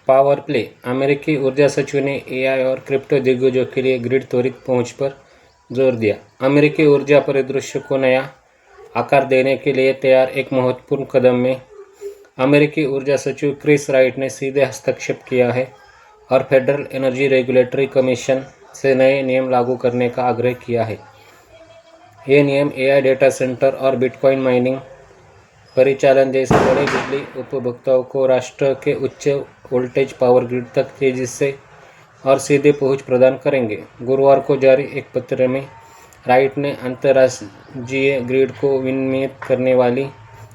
Power play. अमेरिकी ऊर्जा सचिव ने एआई और क्रिप्टो दिग्गजों के लिए ग्रिड त्वरित पहुंच पर जोर दिया। अमेरिकी ऊर्जा परिदृश्य को नया आकार देने के लिए तैयार एक महत्वपूर्ण कदम में अमेरिकी ऊर्जा सचिव क्रिस राइट ने सीधे हस्तक्षेप किया है और फेडरल एनर्जी रेगुलेटरी कमीशन से नए नियम लागू करने का आग्रह किया है। ये नियम एआई डेटा सेंटर और बिटकॉइन माइनिंग परिचालन जैसे बड़े बिजली उपभोक्ताओं को राष्ट्र के उच्च वोल्टेज पावर ग्रिड तक तेजी से और सीधे पहुंच प्रदान करेंगे। गुरुवार को जारी एक पत्र में राइट ने अंतर्राज्यीय ग्रिड को विनियमित करने वाली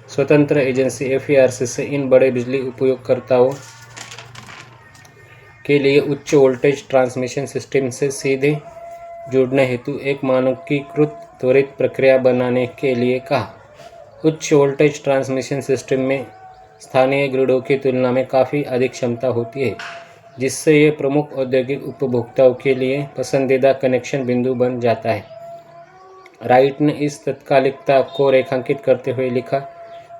स्वतंत्र एजेंसी एफईआरसी से इन बड़े बिजली उपयोगकर्ताओं के लिए उच्च वोल्टेज ट्रांसमिशन सिस्टम से सीधे जुड़ने हेतु एक मानकीकृत त्वरित प्रक्रिया बनाने के लिए कहा। उच्च वोल्टेज ट्रांसमिशन सिस्टम में स्थानीय ग्रिडों की तुलना में काफ़ी अधिक क्षमता होती है, जिससे ये प्रमुख औद्योगिक उपभोक्ताओं के लिए पसंदीदा कनेक्शन बिंदु बन जाता है। राइट ने इस तात्कालिकता को रेखांकित करते हुए लिखा,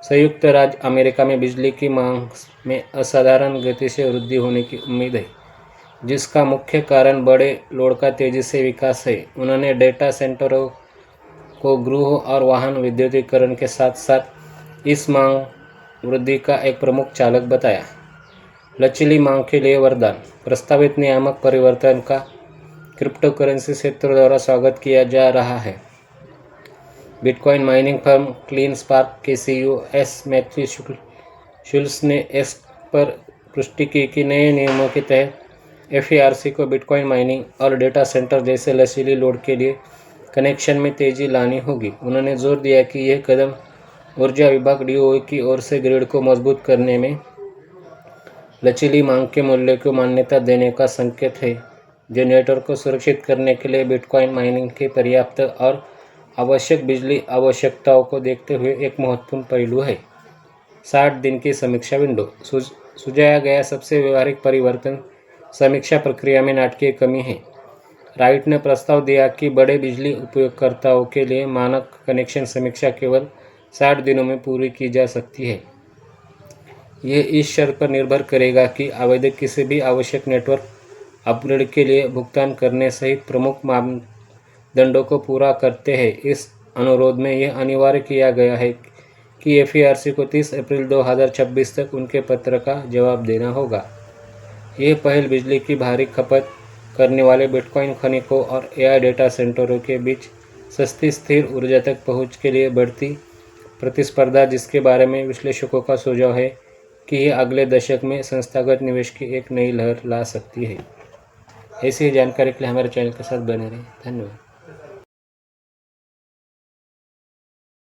संयुक्त राज्य अमेरिका में बिजली की मांग में असाधारण गति से वृद्धि होने की उम्मीद है, जिसका मुख्य कारण बड़े लोड का तेजी से विकास है। उन्होंने डेटा सेंटरों को गृह और वाहन विद्युतीकरण के साथ साथ इस मांग वृद्धि का एक प्रमुख चालक बताया। लचीली मांग के लिए वरदान। प्रस्तावित नियामक परिवर्तन का क्रिप्टोकरेंसी क्षेत्र द्वारा स्वागत किया जा रहा है। Bitcoin mining firm clean spark के सीईओ एस मैथ्यू शुल्स ने एस पर पुष्टि की कि नए नियमों के तहत एफईआरसी को बिटकॉइन माइनिंग और डेटा सेंटर जैसे लचीली लोड के लिए कनेक्शन में तेजी लानी होगी। उन्होंने जोर दिया कि यह कदम ऊर्जा विभाग डीओई की ओर से ग्रिड को मजबूत करने में लचीली मांग के मूल्य को मान्यता देने का संकेत है, जो नेटवर्क को सुरक्षित करने के लिए बिटकॉइन माइनिंग के पर्याप्त और आवश्यक बिजली आवश्यकताओं को देखते हुए एक महत्वपूर्ण पहलू है। 60 दिन की समीक्षा विंडो। सुझाया गया सबसे व्यवहारिक परिवर्तन समीक्षा प्रक्रिया में नाटकीय कमी है। राइट ने प्रस्ताव दिया कि बड़े बिजली उपयोगकर्ताओं के लिए मानक कनेक्शन समीक्षा केवल 60 दिनों में पूरी की जा सकती है। यह इस शर्त पर निर्भर करेगा कि आवेदक किसी भी आवश्यक नेटवर्क अपग्रेड के लिए भुगतान करने सहित प्रमुख मापदंडों को पूरा करते हैं। इस अनुरोध में यह अनिवार्य किया गया है कि एफईआरसी को 30 अप्रैल 2026 तक उनके पत्र का जवाब देना होगा। यह पहल बिजली की भारी खपत करने वाले बिटकॉइन खनिकों और एआई डेटा सेंटरों के बीच सस्ती स्थिर ऊर्जा तक पहुंच के लिए बढ़ती प्रतिस्पर्धा, जिसके बारे में विश्लेषकों का सुझाव है कि यह अगले दशक में संस्थागत निवेश की एक नई लहर ला सकती है। ऐसी ही जानकारी के लिए हमारे चैनल के साथ बने रहें। धन्यवाद।